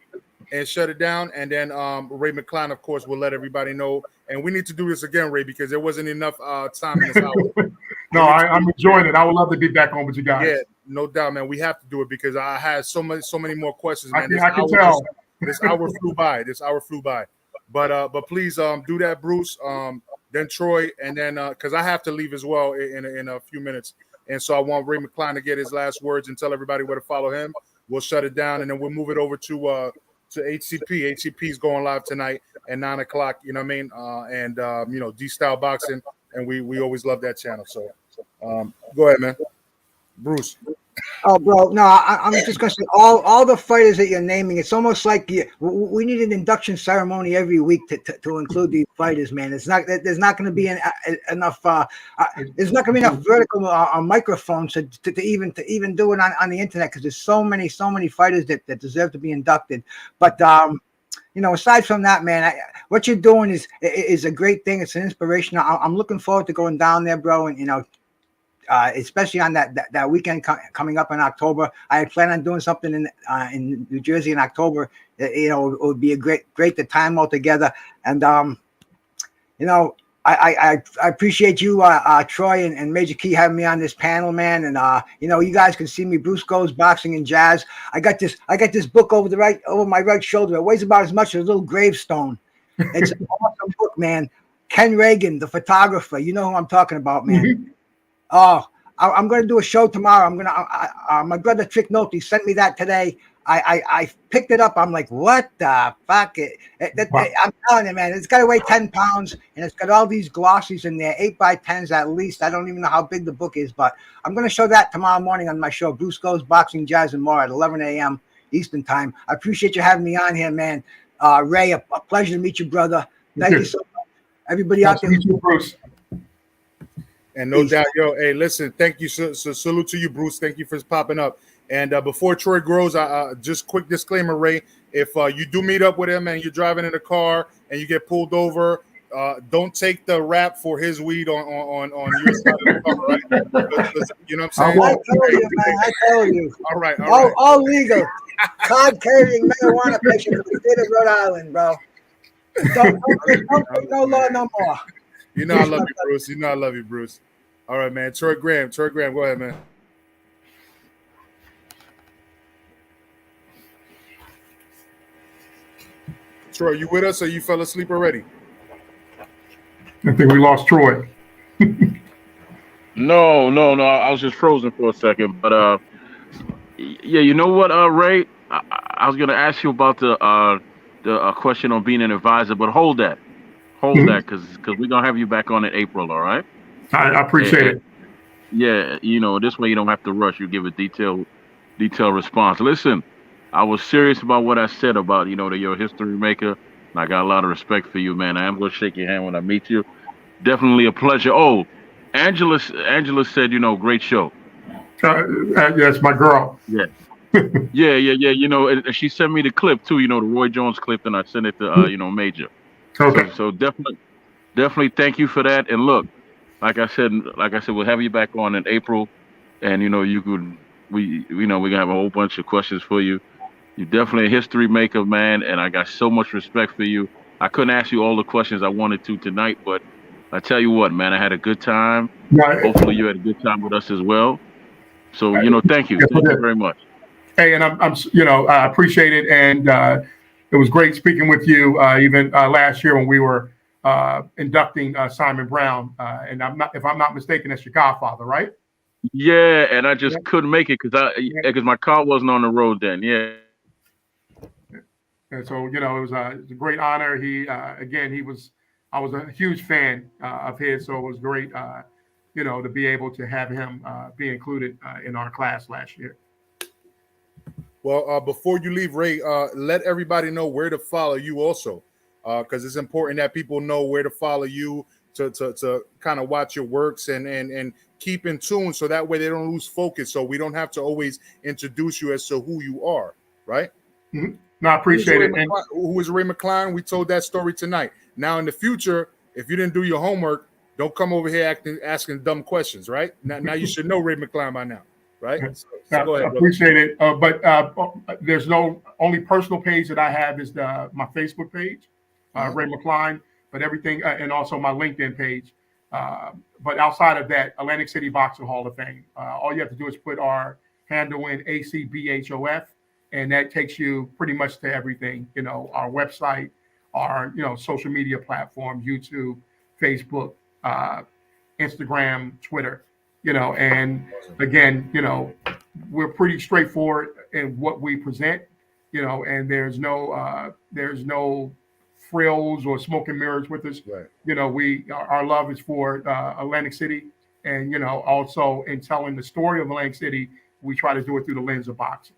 S1: and shut it down. And then Ray McCline, of course, will let everybody know. And we need to do this again, Ray, because there wasn't enough time in this hour.
S2: No, I'm enjoying it. I would love to be back on with you guys.
S1: Yeah, no doubt, man. We have to do it because I had so many more questions, man.
S2: I can tell.
S1: This hour flew by. But please do that, Bruce. Then Troy, and then because I have to leave as well in a few minutes. And so I want Ray McCline to get his last words and tell everybody where to follow him. We'll shut it down, and then we'll move it over to HCP. HCP is going live tonight at 9 o'clock. You know what I mean? You know, D-Style Boxing, and we always love that channel. So go ahead, man. Bruce.
S4: Oh, bro, no, I'm just gonna say all the fighters that you're naming. It's almost like we need an induction ceremony every week to include these fighters, man. There's not going to be enough. There's not going to be enough vertical microphones to even do it on the internet, because there's so many fighters that deserve to be inducted. But you know, aside from that, man, what you're doing is a great thing. It's an inspiration. I'm looking forward to going down there, bro, and you know. Especially on that weekend coming up in October. I had planned on doing something in New Jersey in October. You know, it would be a great to time all together. And you know, I appreciate you, Troy and Major Key, having me on this panel, man. And you know, you guys can see me, Bruce Goes Boxing and Jazz. I got this book over my right shoulder. It weighs about as much as a little gravestone. It's an awesome book, man. Ken Reagan, the photographer. You know who I'm talking about, man. Mm-hmm. Oh, I'm going to do a show tomorrow. My brother Trick Nolte sent me that today. I picked it up. I'm like, what the fuck? I'm telling you, man, it's got to weigh 10 pounds, and it's got all these glossies in there, 8x10s at least. I don't even know how big the book is, but I'm going to show that tomorrow morning on my show, Bruce Goes Boxing, Jazz, and More at 11 a.m. Eastern Time. I appreciate you having me on here, man. Ray, a pleasure to meet you, brother. Thank you so much. Everybody out there.
S2: Meet you, Bruce.
S1: And no doubt, yo, hey, listen, thank you. So salute to you, Bruce. Thank you for popping up. And before Troy grows, just quick disclaimer, Ray, if you do meet up with him and you're driving in a car and you get pulled over, don't take the rap for his weed on your side of the car, right? You know what I'm saying?
S4: I told you, man. I told you.
S1: All right.
S4: All legal. Card carrying marijuana patient from the state of Rhode Island, bro. Don't break no law no more.
S1: You know I love you, Bruce. You know I love you, Bruce. All right, man. Troy Graham, go ahead, man. Troy, you with us or you fell asleep already?
S2: I think we lost Troy.
S3: No. I was just frozen for a second. But yeah, you know what, Ray? I was gonna ask you about the question on being an advisor, but hold that, because we're gonna have you back on in April. All right.
S2: I appreciate it.
S3: Yeah, you know, this way you don't have to rush. You give a detailed response. Listen, I was serious about what I said about, you know, that you're a history maker. And I got a lot of respect for you, man. I am going to shake your hand when I meet you. Definitely a pleasure. Oh, Angela said, you know, great show.
S2: Yes, my girl.
S3: Yeah. Yeah. You know, and she sent me the clip too, you know, the Roy Jones clip, and I sent it to, you know, Major.
S2: Okay.
S3: So definitely thank you for that. And look, like I said, we'll have you back on in April, and you know, we're gonna have a whole bunch of questions for you. You're definitely a history maker, man, and I got so much respect for you. I couldn't ask you all the questions I wanted to tonight, but I tell you what, man, I had a good time.
S2: Right.
S3: Hopefully, you had a good time with us as well. So, you know, thank you very much.
S2: Hey, and I'm you know, I appreciate it, and it was great speaking with you. Even last year when we were inducting Simon Brown, and if I'm not mistaken, that's your godfather, right?
S3: Yeah, and I just couldn't make it because my car wasn't on the road then. Yeah.
S2: And so, you know, it was a great honor. I was a huge fan of his, so it was great, you know, to be able to have him be included in our class last year.
S1: Well, before you leave, Ray, let everybody know where to follow you also, because it's important that people know where to follow you to kind of watch your works and keep in tune, so that way they don't lose focus, so we don't have to always introduce you as to who you are, right?
S2: Mm-hmm. No, I appreciate it.
S1: Who is Ray McCline? We told that story tonight. Now, in the future, if you didn't do your homework, don't come over here asking dumb questions, right? Now you should know Ray McCline by now, right? So go ahead,
S2: I appreciate it. But there's only personal page that I have is my Facebook page, Ray McCline, but everything, and also my LinkedIn page. But outside of that, Atlantic City Boxing Hall of Fame. All you have to do is put our handle in, ACBHOF, and that takes you pretty much to everything. You know, our website, our social media platform, YouTube, Facebook, Instagram, Twitter. And again, we're pretty straightforward in what we present, and there's no frills or smoke and mirrors with us.
S1: Right.
S2: Our love is for Atlantic City, and also in telling the story of Atlantic City, we try to do it through the lens of boxing.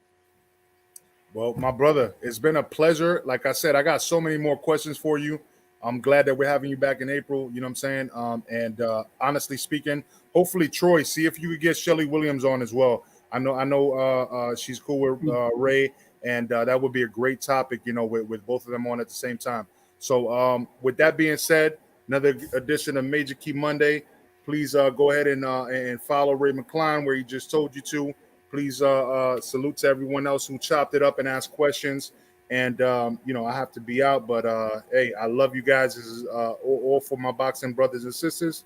S1: Well, my brother, it's been a pleasure. Like I said, I got so many more questions for you. I'm glad that we're having you back in April. You know what I'm saying? And honestly speaking, hopefully, Troy, see if you could get Shelly Williams on as well. I know she's cool with Ray, and that would be a great topic, with both of them on at the same time. So with that being said, another edition of Major Key Monday. Please go ahead and follow Ray McCline where he just told you to. Please salute to everyone else who chopped it up and asked questions. And, I have to be out, but hey, I love you guys. This is all for my boxing brothers and sisters.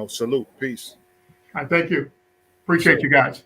S1: Salute. Peace.
S2: I thank you. Appreciate you guys.